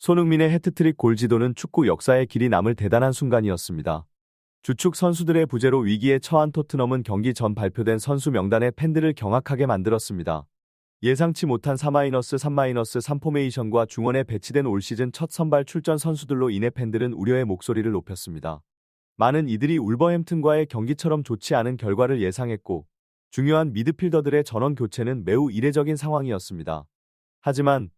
손흥민의 해트트릭 골 지도는 축구 역사에 길이 남을 대단한 순간이었습니다. 주축 선수들의 부재로 위기에 처한 토트넘은 경기 전 발표된 선수 명단에 팬들을 경악하게 만들었습니다. 예상치 못한 4-3-3 포메이션과 중원에 배치된 올 시즌 첫 선발 출전 선수들로 인해 팬들은 우려의 목소리를 높였습니다. 많은 이들이 울버햄튼과의 경기처럼 좋지 않은 결과를 예상했고, 중요한 미드필더들의 전원 교체는 매우 이례적인 상황이었습니다. 하지만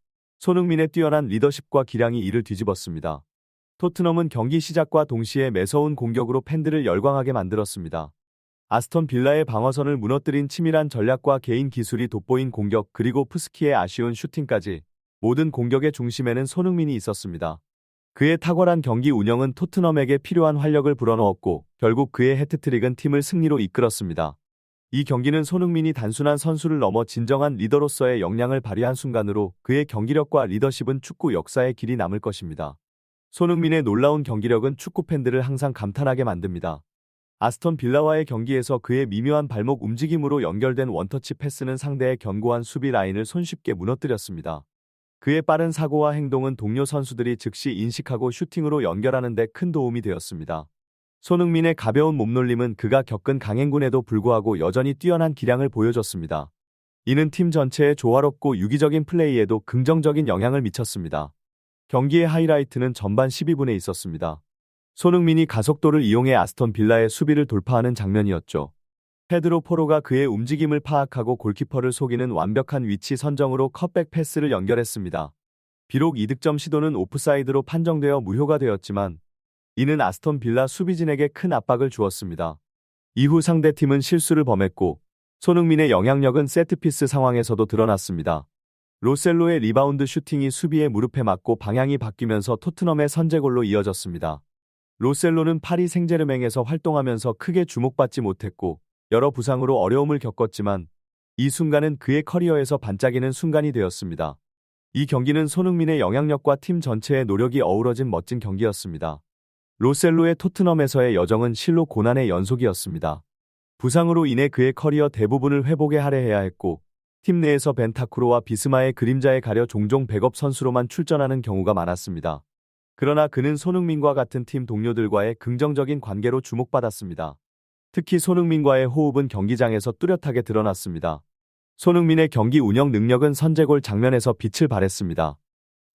손흥민의 뛰어난 리더십과 기량이 이를 뒤집었습니다. 토트넘은 경기 시작과 동시에 매서운 공격으로 팬들을 열광하게 만들었습니다. 아스톤 빌라의 방어선을 무너뜨린 치밀한 전략과 개인 기술이 돋보인 공격, 그리고 푸스키의 아쉬운 슈팅까지 모든 공격의 중심에는 손흥민이 있었습니다. 그의 탁월한 경기 운영은 토트넘에게 필요한 활력을 불어넣었고, 결국 그의 해트트릭은 팀을 승리로 이끌었습니다. 이 경기는 손흥민이 단순한 선수를 넘어 진정한 리더로서의 역량을 발휘한 순간으로 그의 경기력과 리더십은 축구 역사에 길이 남을 것입니다. 손흥민의 놀라운 경기력은 축구 팬들을 항상 감탄하게 만듭니다. 아스톤 빌라와의 경기에서 그의 미묘한 발목 움직임으로 연결된 원터치 패스는 상대의 견고한 수비 라인을 손쉽게 무너뜨렸습니다. 그의 빠른 사고와 행동은 동료 선수들이 즉시 인식하고 슈팅으로 연결하는 데 큰 도움이 되었습니다. 손흥민의 가벼운 몸놀림은 그가 겪은 강행군에도 불구하고 여전히 뛰어난 기량을 보여줬습니다. 이는 팀 전체의 조화롭고 유기적인 플레이에도 긍정적인 영향을 미쳤습니다. 경기의 하이라이트는 전반 12분에 있었습니다. 손흥민이 가속도를 이용해 아스톤 빌라의 수비를 돌파하는 장면이었죠. 페드로 포로가 그의 움직임을 파악하고 골키퍼를 속이는 완벽한 위치 선정으로 컷백 패스를 연결했습니다. 비록 이득점 시도는 오프사이드로 판정되어 무효가 되었지만 이는 아스톤 빌라 수비진에게 큰 압박을 주었습니다. 이후 상대팀은 실수를 범했고 손흥민의 영향력은 세트피스 상황에서도 드러났습니다. 로셀로의 리바운드 슈팅이 수비의 무릎에 맞고 방향이 바뀌면서 토트넘의 선제골로 이어졌습니다. 로셀로는 파리 생제르맹에서 활동하면서 크게 주목받지 못했고 여러 부상으로 어려움을 겪었지만 이 순간은 그의 커리어에서 반짝이는 순간이 되었습니다. 이 경기는 손흥민의 영향력과 팀 전체의 노력이 어우러진 멋진 경기였습니다. 로셀로의 토트넘에서의 여정은 실로 고난의 연속이었습니다. 부상으로 인해 그의 커리어 대부분을 회복에 할애해야 했고 팀 내에서 벤타쿠로와 비스마의 그림자에 가려 종종 백업 선수로만 출전하는 경우가 많았습니다. 그러나 그는 손흥민과 같은 팀 동료들과의 긍정적인 관계로 주목받았습니다. 특히 손흥민과의 호흡은 경기장에서 뚜렷하게 드러났습니다. 손흥민의 경기 운영 능력은 선제골 장면에서 빛을 발했습니다.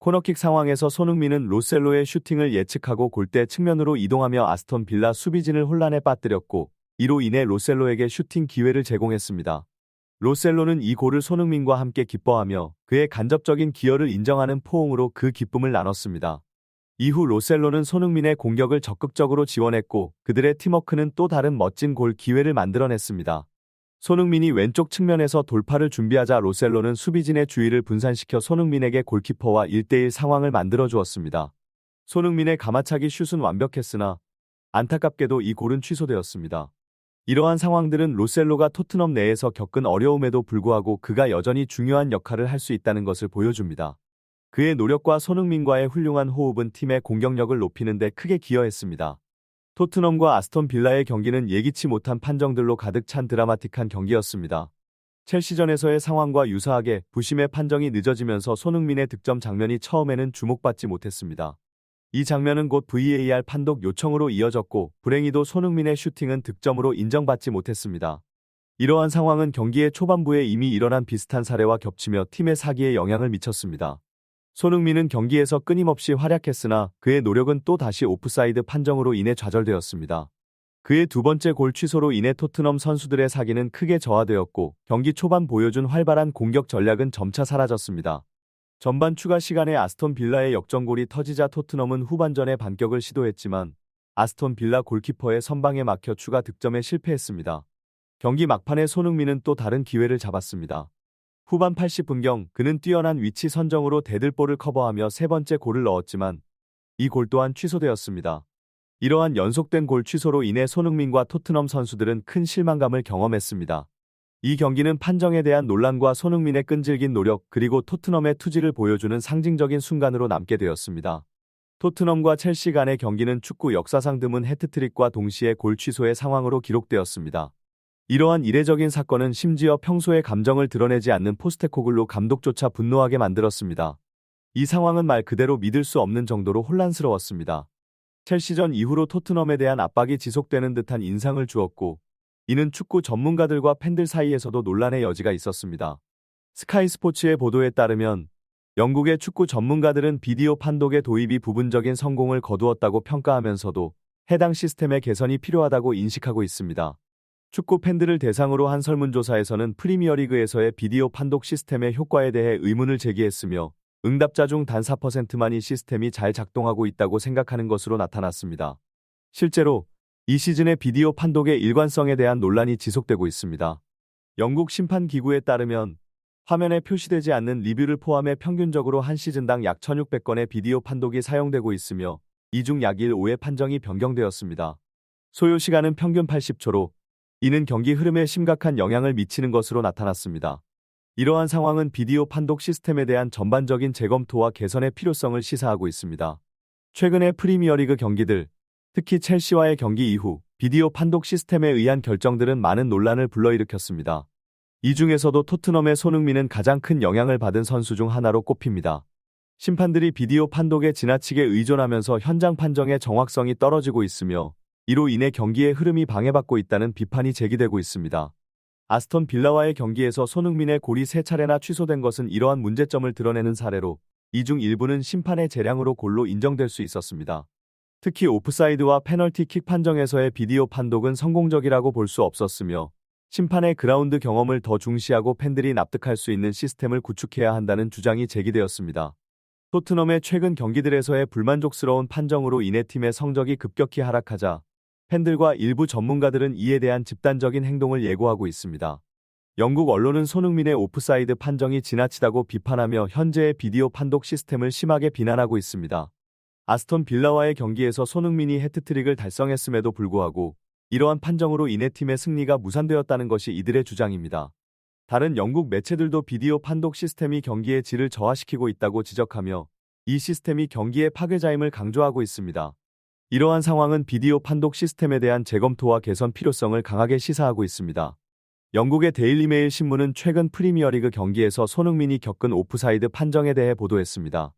코너킥 상황에서 손흥민은 로셀로의 슈팅을 예측하고 골대 측면으로 이동하며 아스톤 빌라 수비진을 혼란에 빠뜨렸고 이로 인해 로셀로에게 슈팅 기회를 제공했습니다. 로셀로는 이 골을 손흥민과 함께 기뻐하며 그의 간접적인 기여를 인정하는 포옹으로 그 기쁨을 나눴습니다. 이후 로셀로는 손흥민의 공격을 적극적으로 지원했고 그들의 팀워크는 또 다른 멋진 골 기회를 만들어냈습니다. 손흥민이 왼쪽 측면에서 돌파를 준비하자 로셀로는 수비진의 주의를 분산시켜 손흥민에게 골키퍼와 1대1 상황을 만들어주었습니다. 손흥민의 가마차기 슛은 완벽했으나 안타깝게도 이 골은 취소되었습니다. 이러한 상황들은 로셀로가 토트넘 내에서 겪은 어려움에도 불구하고 그가 여전히 중요한 역할을 할 수 있다는 것을 보여줍니다. 그의 노력과 손흥민과의 훌륭한 호흡은 팀의 공격력을 높이는 데 크게 기여했습니다. 토트넘과 아스톤 빌라의 경기는 예기치 못한 판정들로 가득 찬 드라마틱한 경기였습니다. 첼시전에서의 상황과 유사하게 부심의 판정이 늦어지면서 손흥민의 득점 장면이 처음에는 주목받지 못했습니다. 이 장면은 곧 VAR 판독 요청으로 이어졌고 불행히도 손흥민의 슈팅은 득점으로 인정받지 못했습니다. 이러한 상황은 경기의 초반부에 이미 일어난 비슷한 사례와 겹치며 팀의 사기에 영향을 미쳤습니다. 손흥민은 경기에서 끊임없이 활약했으나 그의 노력은 또 다시 오프사이드 판정으로 인해 좌절되었습니다. 그의 두 번째 골 취소로 인해 토트넘 선수들의 사기는 크게 저하되었고 경기 초반 보여준 활발한 공격 전략은 점차 사라졌습니다. 전반 추가 시간에 아스톤 빌라의 역전골이 터지자 토트넘은 후반전에 반격을 시도했지만 아스톤 빌라 골키퍼의 선방에 막혀 추가 득점에 실패했습니다. 경기 막판에 손흥민은 또 다른 기회를 잡았습니다. 후반 80분경 그는 뛰어난 위치 선정으로 데들볼을 커버하며 세 번째 골을 넣었지만 이 골 또한 취소되었습니다. 이러한 연속된 골 취소로 인해 손흥민과 토트넘 선수들은 큰 실망감을 경험했습니다. 이 경기는 판정에 대한 논란과 손흥민의 끈질긴 노력 그리고 토트넘의 투지를 보여주는 상징적인 순간으로 남게 되었습니다. 토트넘과 첼시 간의 경기는 축구 역사상 드문 해트트릭과 동시에 골 취소의 상황으로 기록되었습니다. 이러한 이례적인 사건은 심지어 평소에 감정을 드러내지 않는 포스테코글루 감독조차 분노하게 만들었습니다. 이 상황은 말 그대로 믿을 수 없는 정도로 혼란스러웠습니다. 첼시전 이후로 토트넘에 대한 압박이 지속되는 듯한 인상을 주었고, 이는 축구 전문가들과 팬들 사이에서도 논란의 여지가 있었습니다. 스카이 스포츠의 보도에 따르면 영국의 축구 전문가들은 비디오 판독의 도입이 부분적인 성공을 거두었다고 평가하면서도 해당 시스템의 개선이 필요하다고 인식하고 있습니다. 축구 팬들을 대상으로 한 설문조사에서는 프리미어리그에서의 비디오 판독 시스템의 효과에 대해 의문을 제기했으며 응답자 중 단 4%만이 시스템이 잘 작동하고 있다고 생각하는 것으로 나타났습니다. 실제로 이 시즌의 비디오 판독의 일관성에 대한 논란이 지속되고 있습니다. 영국 심판기구에 따르면 화면에 표시되지 않는 리뷰를 포함해 평균적으로 한 시즌당 약 1,600건의 비디오 판독이 사용되고 있으며 이 중 약 1/5의 판정이 변경되었습니다. 소요 시간은 평균 80초로 이는 경기 흐름에 심각한 영향을 미치는 것으로 나타났습니다. 이러한 상황은 비디오 판독 시스템에 대한 전반적인 재검토와 개선의 필요성을 시사하고 있습니다. 최근의 프리미어리그 경기들, 특히 첼시와의 경기 이후 비디오 판독 시스템에 의한 결정들은 많은 논란을 불러일으켰습니다. 이 중에서도 토트넘의 손흥민은 가장 큰 영향을 받은 선수 중 하나로 꼽힙니다. 심판들이 비디오 판독에 지나치게 의존하면서 현장 판정의 정확성이 떨어지고 있으며 이로 인해 경기의 흐름이 방해받고 있다는 비판이 제기되고 있습니다. 아스톤 빌라와의 경기에서 손흥민의 골이 3차례나 취소된 것은 이러한 문제점을 드러내는 사례로 이 중 일부는 심판의 재량으로 골로 인정될 수 있었습니다. 특히 오프사이드와 페널티킥 판정에서의 비디오 판독은 성공적이라고 볼 수 없었으며 심판의 그라운드 경험을 더 중시하고 팬들이 납득할 수 있는 시스템을 구축해야 한다는 주장이 제기되었습니다. 토트넘의 최근 경기들에서의 불만족스러운 판정으로 인해 팀의 성적이 급격히 하락하자 팬들과 일부 전문가들은 이에 대한 집단적인 행동을 예고하고 있습니다. 영국 언론은 손흥민의 오프사이드 판정이 지나치다고 비판하며 현재의 비디오 판독 시스템을 심하게 비난하고 있습니다. 아스톤 빌라와의 경기에서 손흥민이 해트트릭을 달성했음에도 불구하고 이러한 판정으로 인해 팀의 승리가 무산되었다는 것이 이들의 주장입니다. 다른 영국 매체들도 비디오 판독 시스템이 경기의 질을 저하시키고 있다고 지적하며 이 시스템이 경기의 파괴자임을 강조하고 있습니다. 이러한 상황은 비디오 판독 시스템에 대한 재검토와 개선 필요성을 강하게 시사하고 있습니다. 영국의 데일리메일 신문은 최근 프리미어리그 경기에서 손흥민이 겪은 오프사이드 판정에 대해 보도했습니다.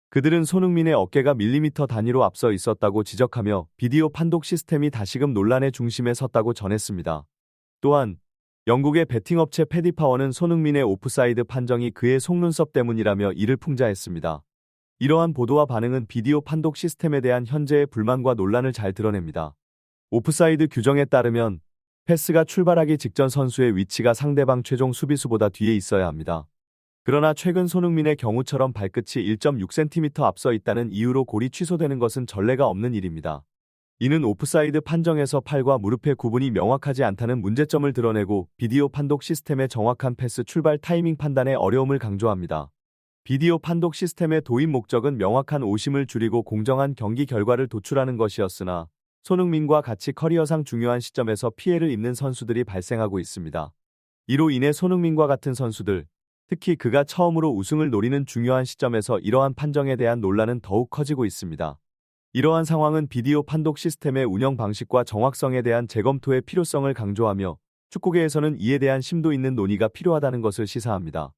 그들은 손흥민의 어깨가 밀리미터 단위로 앞서 있었다고 지적하며 비디오 판독 시스템이 다시금 논란의 중심에 섰다고 전했습니다. 또한 영국의 베팅업체 패디파워는 손흥민의 오프사이드 판정이 그의 속눈썹 때문이라며 이를 풍자했습니다. 이러한 보도와 반응은 비디오 판독 시스템에 대한 현재의 불만과 논란을 잘 드러냅니다. 오프사이드 규정에 따르면 패스가 출발하기 직전 선수의 위치가 상대방 최종 수비수보다 뒤에 있어야 합니다. 그러나 최근 손흥민의 경우처럼 발끝이 1.6cm 앞서 있다는 이유로 골이 취소되는 것은 전례가 없는 일입니다. 이는 오프사이드 판정에서 팔과 무릎의 구분이 명확하지 않다는 문제점을 드러내고 비디오 판독 시스템의 정확한 패스 출발 타이밍 판단의 어려움을 강조합니다. 비디오 판독 시스템의 도입 목적은 명확한 오심을 줄이고 공정한 경기 결과를 도출하는 것이었으나 손흥민과 같이 커리어상 중요한 시점에서 피해를 입는 선수들이 발생하고 있습니다. 이로 인해 손흥민과 같은 선수들, 특히 그가 처음으로 우승을 노리는 중요한 시점에서 이러한 판정에 대한 논란은 더욱 커지고 있습니다. 이러한 상황은 비디오 판독 시스템의 운영 방식과 정확성에 대한 재검토의 필요성을 강조하며 축구계에서는 이에 대한 심도 있는 논의가 필요하다는 것을 시사합니다.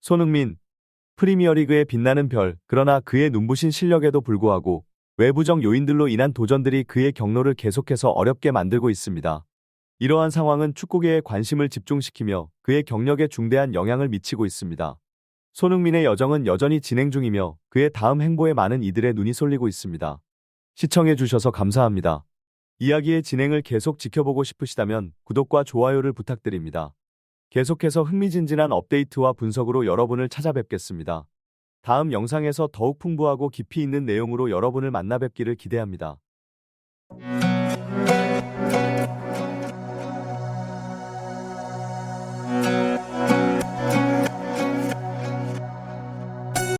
손흥민, 프리미어리그의 빛나는 별, 그러나 그의 눈부신 실력에도 불구하고 외부적 요인들로 인한 도전들이 그의 경로를 계속해서 어렵게 만들고 있습니다. 이러한 상황은 축구계에 관심을 집중시키며 그의 경력에 중대한 영향을 미치고 있습니다. 손흥민의 여정은 여전히 진행 중이며 그의 다음 행보에 많은 이들의 눈이 쏠리고 있습니다. 시청해주셔서 감사합니다. 이야기의 진행을 계속 지켜보고 싶으시다면 구독과 좋아요를 부탁드립니다. 계속해서 흥미진진한 업데이트와 분석으로 여러분을 찾아뵙겠습니다. 다음 영상에서 더욱 풍부하고 깊이 있는 내용으로 여러분을 만나뵙기를 기대합니다.